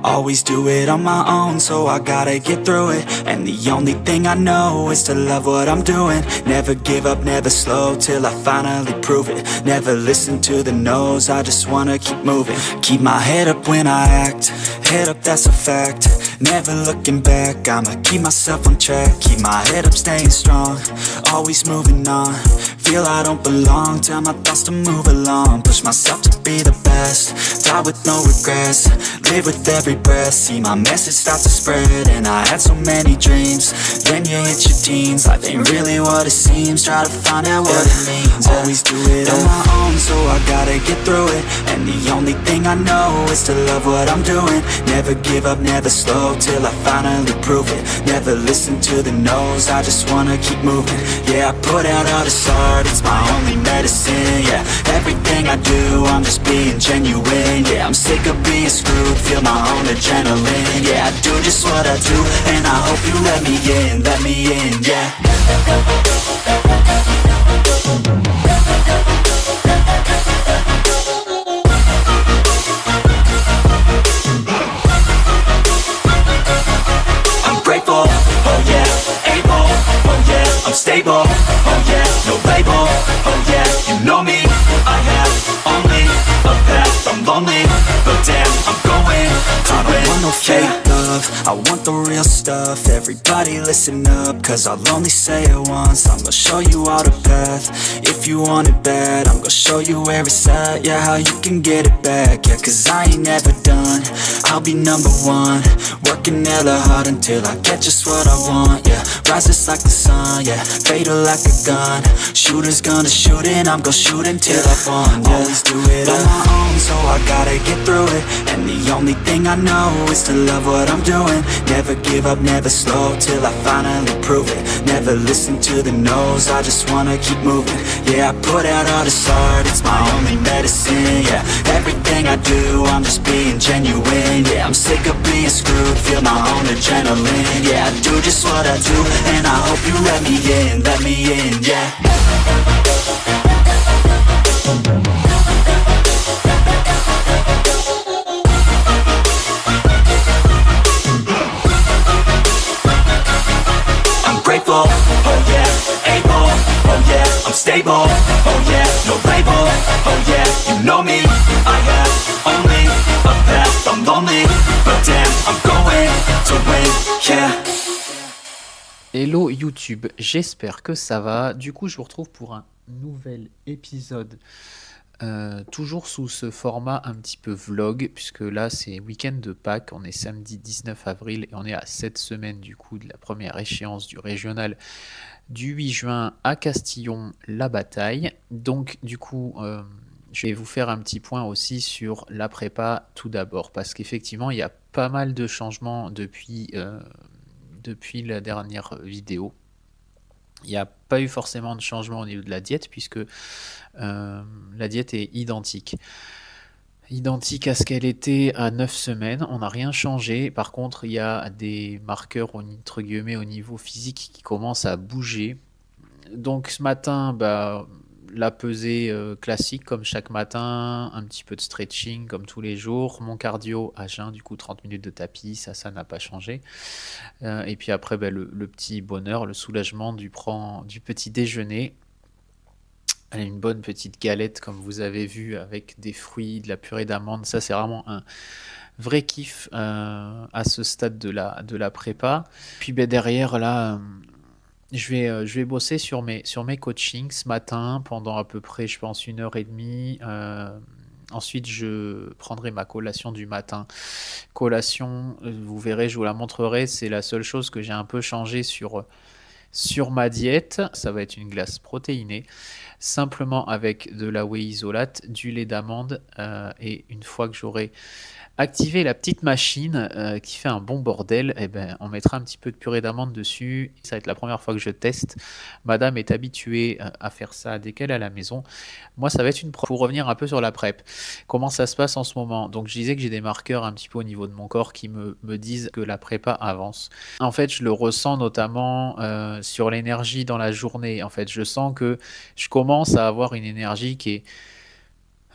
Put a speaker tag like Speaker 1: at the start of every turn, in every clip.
Speaker 1: Always do it on my own, so I gotta get through it. And the only thing I know is to love what I'm doing. Never give up, never slow, till I finally prove it. Never listen to the no's, I just wanna keep moving. Keep my head up when I act, head up, that's a fact. Never looking back, I'ma keep myself on track. Keep my head up, staying strong, always moving on. Feel I don't belong, tell my thoughts to move along. Push myself to be the best, die with no regrets. Live with every breath, see my message start to spread. And I had so many dreams, then you hit your teens. Life ain't really what it seems, try to find out what it means. Always do it on my own, so I gotta get through it. And the only thing I know is to love what I'm doing. Never give up, never slow, till I finally prove it. Never listen to the no's, I just wanna keep moving. Yeah, I put out all this art, it's my only medicine. Yeah, everything I do, I'm just being genuine. Yeah, I'm sick of being screwed, feel my own adrenaline. Yeah, I do just what I do, and I hope you let me in, yeah. I'm grateful, oh yeah, able, oh yeah, I'm stable, oh yeah, no label, oh yeah, you know me, I have only a path, I'm lonely, but damn, I'm going to win. I don't want no fake love, I want the real stuff. Everybody listen up, cause I'll only say it once. I'm gonna show you all the path, if you want it bad. I'm gonna show you where it's at, yeah, how you can get it back. Yeah, cause I ain't never done, I'll be number one. Working hella hard until I get just what I want, yeah. Rises like the sun, yeah, fatal like a gun. Shooters gonna shoot and I'm gonna shoot until I won, yeah. Always do it on my own, so I gotta get through it. And the only thing I know is to love what I'm doing. Never give up, never slow, till I finally prove it. Never listen to the no's, I just wanna keep moving. Yeah, I put out all this art, it's my only medicine. Yeah, everything I do, I'm just being genuine. Yeah, I'm sick of being screwed, feel my own adrenaline. Yeah, I do just what I do, and I hope you let me in, yeah. I'm grateful, oh yeah, able, oh yeah, I'm stable, oh yeah, no label, oh yeah, you know me, I have only a path, I'm lonely, but damn, I'm going to win, yeah.
Speaker 2: Hello YouTube, j'espère que ça va. Du coup, je vous retrouve pour un nouvel épisode, toujours sous ce format un petit peu vlog, puisque là c'est week-end de Pâques, on est samedi 19 avril et on est à 7 semaines du coup de la première échéance du régional du 8 juin à Castillon-la-Bataille. Donc du coup, je vais vous faire un petit point aussi sur la prépa tout d'abord, parce qu'effectivement il y a pas mal de changements depuis la dernière vidéo. Il n'y a pas eu forcément de changement au niveau de la diète, puisque la diète est identique à ce qu'elle était à 9 semaines. On n'a rien changé. Par contre, il y a des marqueurs entre guillemets au niveau physique qui commencent à bouger. Donc ce matin, la pesée classique comme chaque matin, un petit peu de stretching comme tous les jours, mon cardio à jeun, du coup 30 minutes de tapis, ça n'a pas changé. Et puis après, le petit bonheur, le soulagement du petit déjeuner. Allez, une bonne petite galette comme vous avez vu avec des fruits, de la purée d'amandes, ça c'est vraiment un vrai kiff à ce stade de la prépa. Puis derrière là, je vais bosser sur mes coachings ce matin pendant à peu près, je pense, 1h30. Ensuite, je prendrai ma collation du matin. Collation, vous verrez, je vous la montrerai. C'est la seule chose que j'ai un peu changé sur ma diète. Ça va être une glace protéinée, simplement avec de la whey isolate, du lait d'amande. Et une fois que j'aurai activer la petite machine qui fait un bon bordel, on mettra un petit peu de purée d'amande dessus. Ça va être la première fois que je teste. Madame est habituée à faire ça dès qu'elle est à la maison. Moi, ça va être pour revenir un peu sur la prep. Comment ça se passe en ce moment? Donc, je disais que j'ai des marqueurs un petit peu au niveau de mon corps qui me disent que la prépa avance. En fait, je le ressens notamment sur l'énergie dans la journée. En fait, je sens que je commence à avoir une énergie qui est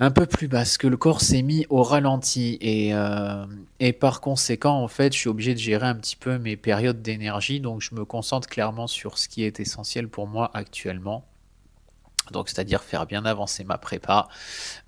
Speaker 2: un peu plus basse, que le corps s'est mis au ralenti et par conséquent, en fait, je suis obligé de gérer un petit peu mes périodes d'énergie, donc je me concentre clairement sur ce qui est essentiel pour moi actuellement. Donc, c'est-à-dire faire bien avancer ma prépa.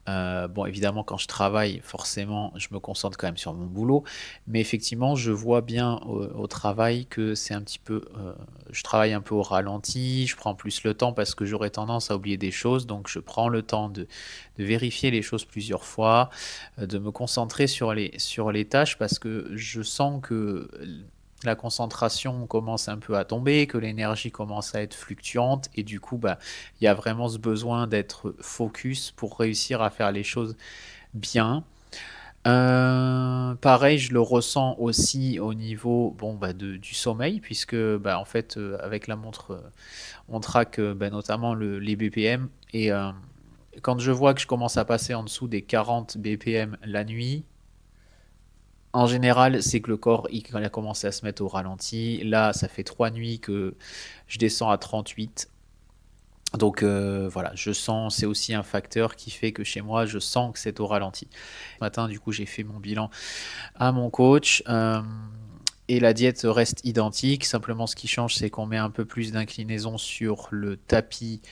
Speaker 2: Bon, évidemment, quand je travaille, forcément, je me concentre quand même sur mon boulot. Mais effectivement, je vois bien au travail que c'est un petit peu, je travaille un peu au ralenti, je prends plus le temps parce que j'aurais tendance à oublier des choses. Donc, je prends le temps de vérifier les choses plusieurs fois, de me concentrer sur les tâches parce que je sens que la concentration commence un peu à tomber, que l'énergie commence à être fluctuante et du coup, bah, il y a vraiment ce besoin d'être focus pour réussir à faire les choses bien. Pareil, je le ressens aussi au niveau bon, bah, du sommeil, puisque bah, en fait, avec la montre, on traque bah, notamment les BPM. Et quand je vois que je commence à passer en dessous des 40 BPM la nuit, en général, c'est que le corps il a commencé à se mettre au ralenti. Là, ça fait 3 nuits que je descends à 38. Donc voilà, je sens, c'est aussi un facteur qui fait que chez moi, je sens que c'est au ralenti. Ce matin, du coup, j'ai fait mon bilan à mon coach et la diète reste identique. Simplement, ce qui change, c'est qu'on met un peu plus d'inclinaison sur le tapis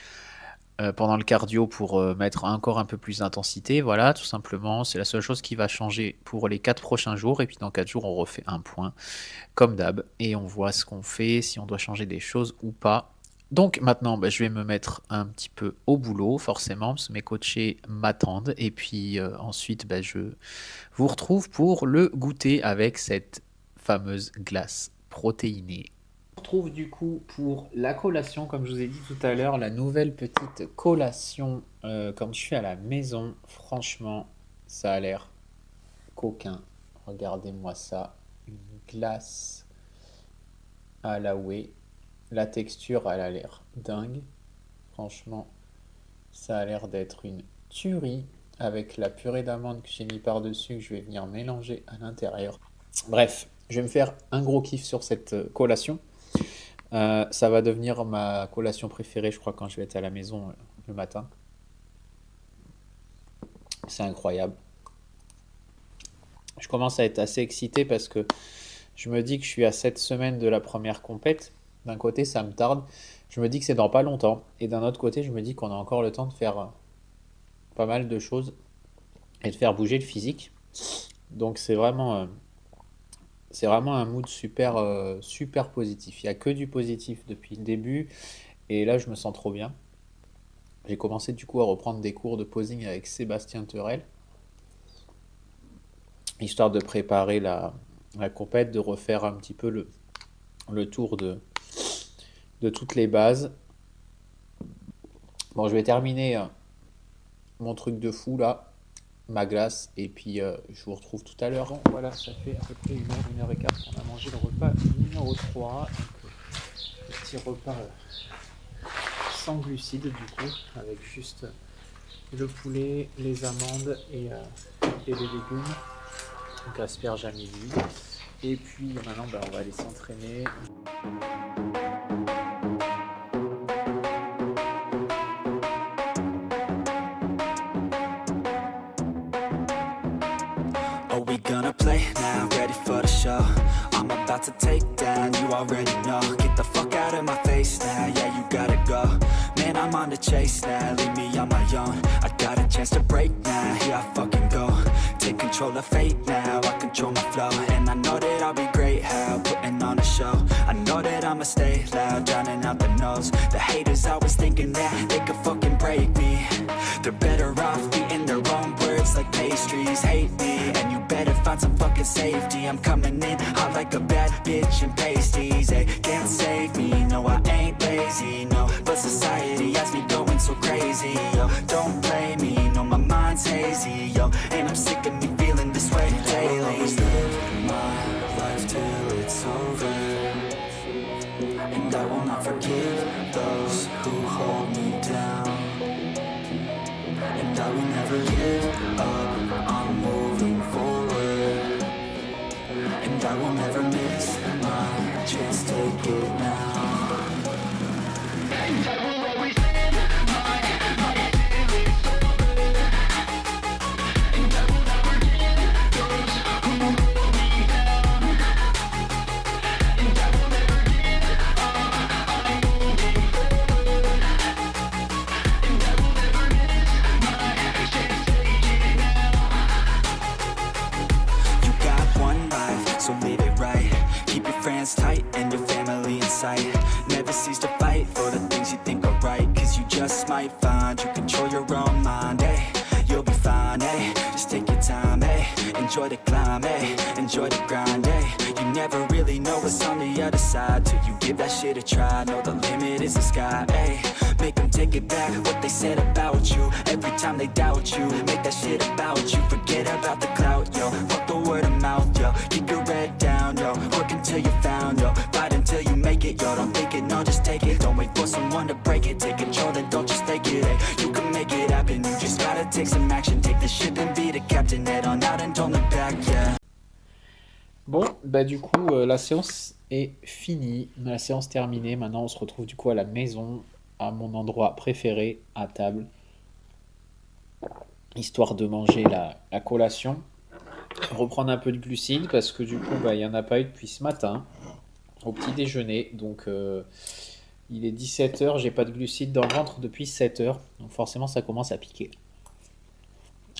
Speaker 2: pendant le cardio pour mettre encore un peu plus d'intensité. Voilà, tout simplement, c'est la seule chose qui va changer pour les 4 prochains jours. Et puis dans 4 jours, on refait un point, comme d'hab, et on voit ce qu'on fait, si on doit changer des choses ou pas. Donc maintenant, bah, je vais me mettre un petit peu au boulot, forcément, parce que mes coachés m'attendent. Et puis ensuite, bah, je vous retrouve pour le goûter avec cette fameuse glace protéinée. On se retrouve du coup pour la collation, comme je vous ai dit tout à l'heure, la nouvelle petite collation quand je suis à la maison. Franchement, ça a l'air coquin. Regardez-moi ça, une glace à la whey. La texture, elle a l'air dingue. Franchement, ça a l'air d'être une tuerie avec la purée d'amande que j'ai mis par-dessus que je vais venir mélanger à l'intérieur. Bref, je vais me faire un gros kiff sur cette collation. Ça va devenir ma collation préférée, je crois, quand je vais être à la maison le matin. C'est incroyable. Je commence à être assez excité parce que je me dis que je suis à 7 semaines de la première compète. D'un côté, ça me tarde. Je me dis que c'est dans pas longtemps. Et d'un autre côté, je me dis qu'on a encore le temps de faire pas mal de choses et de faire bouger le physique. Donc c'est vraiment un mood super, super positif. Il n'y a que du positif depuis le début. Et là, je me sens trop bien. J'ai commencé du coup à reprendre des cours de posing avec Sébastien Terrel, histoire de préparer la compète, de refaire un petit peu le tour de toutes les bases. Bon, je vais terminer mon truc de fou là, ma glace, et puis je vous retrouve tout à l'heure. Bon, voilà, ça fait à peu près 1 heure et quart qu'on a mangé le repas numéro 3. Donc, le petit repas sans glucides du coup, avec juste le poulet, les amandes et les légumes. Donc asperges à midi. Et puis maintenant, bah, on va aller s'entraîner.
Speaker 1: Are we gonna play now? Ready for the show? I'm about to take down, you already know. Get the fuck out of my face now, yeah, you gotta go. Man, I'm on the chase now, leave me on my own. I got a chance to break now, here I fucking go. Take control of fate now, I control my flow. And I know that I'll be great, how putting on a show. I know that I'ma stay loud, drowning out the noise. The haters always thinking that they could fucking break me. They're better off eating their own words like pastries. Hate me, and you better find some fucking safety. I'm coming in hot like a bad bitch and pasties. They can't save me, no I ain't lazy, no. But society has me going so crazy, yo. Don't blame me, no my mind's hazy, yo. And I'm sick of me feeling this way daily. I'll always live my life till it's over, and I will not forgive those who hold me down. And I will never give up, I'm moving forward. And I will never miss my chance, take it now. And I will always live my life till it's over, enjoy the climb, ayy, enjoy the grind, ayy. You never really know what's on the other side till you give that shit a try. Know the limit is the sky, ayy. Make them take it back, what they said about you. Every time they doubt you, make that shit about you. Forget about the clout, yo, fuck the word of mouth, yo. Keep your head down, yo, work until you're found, yo. Fight until you make it, yo, don't think it, no, just take it. Don't wait for someone to break it, take control, then don't just take it, ayy. You can make it happen, you just gotta take some action. Take the ship and be the captain, head on out and don't look back, yeah.
Speaker 2: Bon, bah du coup, la séance est finie, la séance terminée. Maintenant, on se retrouve du coup à la maison, à mon endroit préféré, à table, histoire de manger la collation, reprendre un peu de glucides parce que du coup, bah, il n'y en a pas eu depuis ce matin au petit déjeuner. Donc, il est 17h, j'ai pas de glucides dans le ventre depuis 7h. Donc, forcément, ça commence à piquer.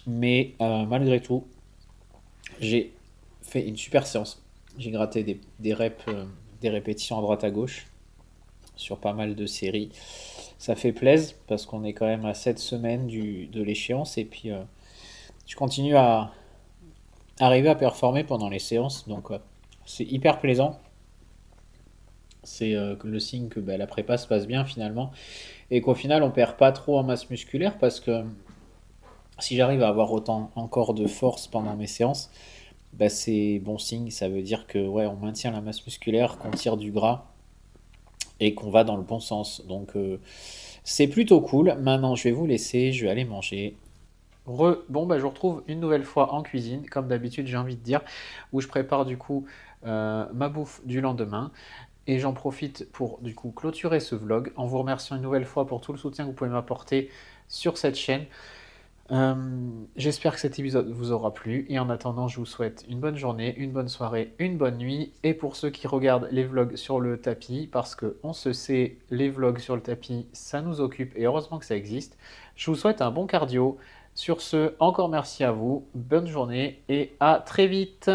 Speaker 2: Mais malgré tout, j'ai fait une super séance. J'ai gratté des reps, des répétitions à droite à gauche sur pas mal de séries. Ça fait plaisir parce qu'on est quand même à 7 semaines de l'échéance et puis je continue à arriver à performer pendant les séances. Donc c'est hyper plaisant. C'est le signe que bah, la prépa se passe bien finalement et qu'au final on perd pas trop en masse musculaire parce que si j'arrive à avoir autant encore de force pendant mes séances, bah, c'est bon signe. Ça veut dire que ouais, on maintient la masse musculaire, qu'on tire du gras et qu'on va dans le bon sens. Donc c'est plutôt cool. Maintenant, je vais vous laisser, je vais aller manger. Bon, bah, je vous retrouve une nouvelle fois en cuisine, comme d'habitude, j'ai envie de dire, où je prépare du coup ma bouffe du lendemain. Et j'en profite pour du coup clôturer ce vlog en vous remerciant une nouvelle fois pour tout le soutien que vous pouvez m'apporter sur cette chaîne. J'espère que cet épisode vous aura plu et en attendant je vous souhaite une bonne journée, une bonne soirée, une bonne nuit et pour ceux qui regardent les vlogs sur le tapis, parce que on se sait, les vlogs sur le tapis ça nous occupe et heureusement que ça existe, je vous souhaite un bon cardio. Sur ce, encore merci à vous, bonne journée et à très vite.